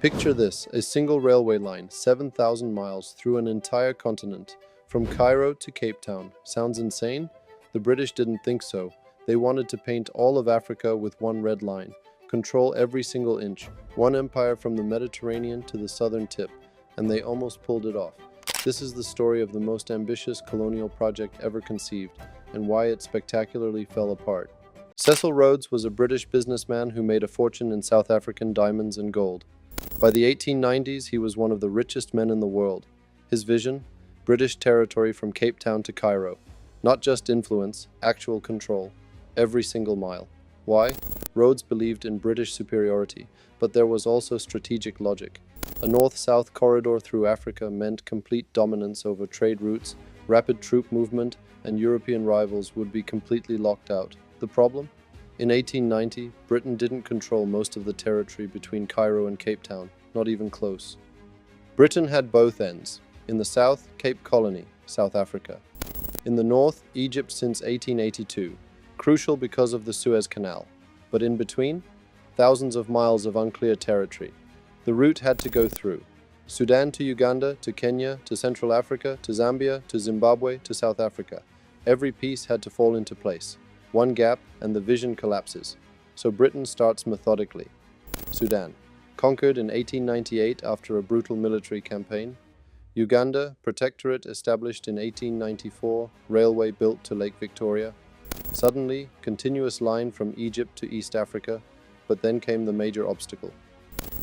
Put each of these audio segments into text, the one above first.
Picture this, a single railway line, 7,000 miles through an entire continent, from Cairo to Cape Town. Sounds insane? The British didn't think so. They wanted to paint all of Africa with one red line, control every single inch, one empire from the Mediterranean to the southern tip, and they almost pulled it off. This is the story of the most ambitious colonial project ever conceived, and why it spectacularly fell apart. Cecil Rhodes was a British businessman who made a fortune in South African diamonds and gold. By the 1890s, he was one of the richest men in the world. His vision? British territory from Cape Town to Cairo. Not just influence, actual control. Every single mile. Why? Rhodes believed in British superiority, but there was also strategic logic. A north-south corridor through Africa meant complete dominance over trade routes, rapid troop movement, and European rivals would be completely locked out. The problem? In 1890, Britain didn't control most of the territory between Cairo and Cape Town, not even close. Britain had both ends. In the south, Cape Colony, South Africa. In the north, Egypt since 1882, crucial because of the Suez Canal. But in between, thousands of miles of unclear territory. The route had to go through Sudan to Uganda, to Kenya, to Central Africa, to Zambia, to Zimbabwe, to South Africa. Every piece had to fall into place. One gap, and the vision collapses. So Britain starts methodically. Sudan, conquered in 1898 after a brutal military campaign. Uganda, protectorate established in 1894, railway built to Lake Victoria. Suddenly, continuous line from Egypt to East Africa, but then came the major obstacle.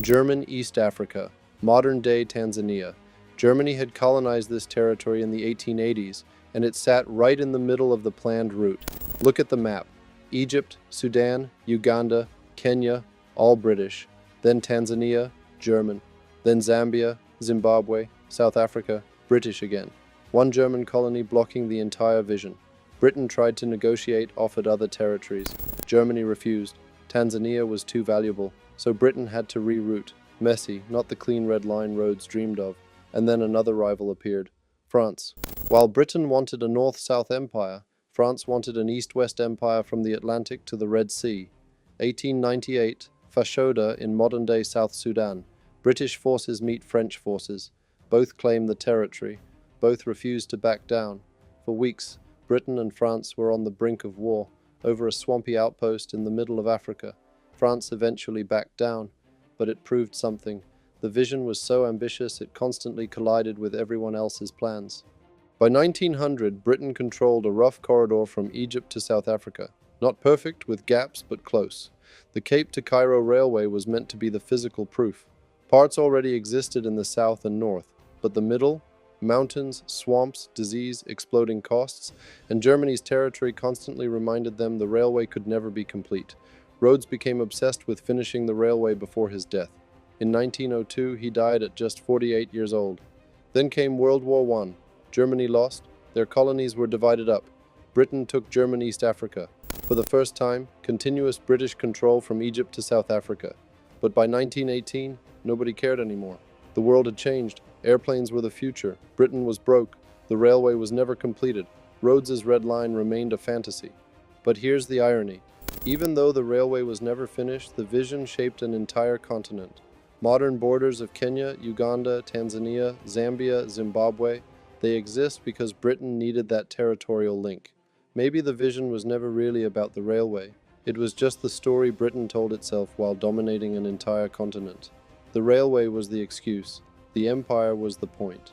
German East Africa, modern-day Tanzania. Germany had colonized this territory in the 1880s, and it sat right in the middle of the planned route. Look at the map. Egypt, Sudan, Uganda, Kenya, all British. Then Tanzania, German. Then Zambia, Zimbabwe, South Africa, British again. One German colony blocking the entire vision. Britain tried to negotiate, offered other territories. Germany refused. Tanzania was too valuable, so Britain had to reroute. Messy, not the clean red line Rhodes dreamed of. And then another rival appeared. France. While Britain wanted a north-south empire, France wanted an east-west empire from the Atlantic to the Red Sea. 1898, Fashoda in modern-day South Sudan. British forces meet French forces. Both claim the territory. Both refuse to back down. For weeks, Britain and France were on the brink of war, over a swampy outpost in the middle of Africa. France eventually backed down, but it proved something. The vision was so ambitious it constantly collided with everyone else's plans. By 1900, Britain controlled a rough corridor from Egypt to South Africa. Not perfect, with gaps, but close. The Cape to Cairo Railway was meant to be the physical proof. Parts already existed in the south and north, but the middle? Mountains, swamps, disease, exploding costs, and Germany's territory constantly reminded them the railway could never be complete. Rhodes became obsessed with finishing the railway before his death. In 1902, he died at just 48 years old. Then came World War I. Germany lost. Their colonies were divided up. Britain took German East Africa. For the first time, continuous British control from Egypt to South Africa. But by 1918, nobody cared anymore. The world had changed. Airplanes were the future. Britain was broke. The railway was never completed. Rhodes's red line remained a fantasy. But here's the irony. Even though the railway was never finished, the vision shaped an entire continent. Modern borders of Kenya, Uganda, Tanzania, Zambia, Zimbabwe, they exist because Britain needed that territorial link. Maybe the vision was never really about the railway. It was just the story Britain told itself while dominating an entire continent. The railway was the excuse. The empire was the point.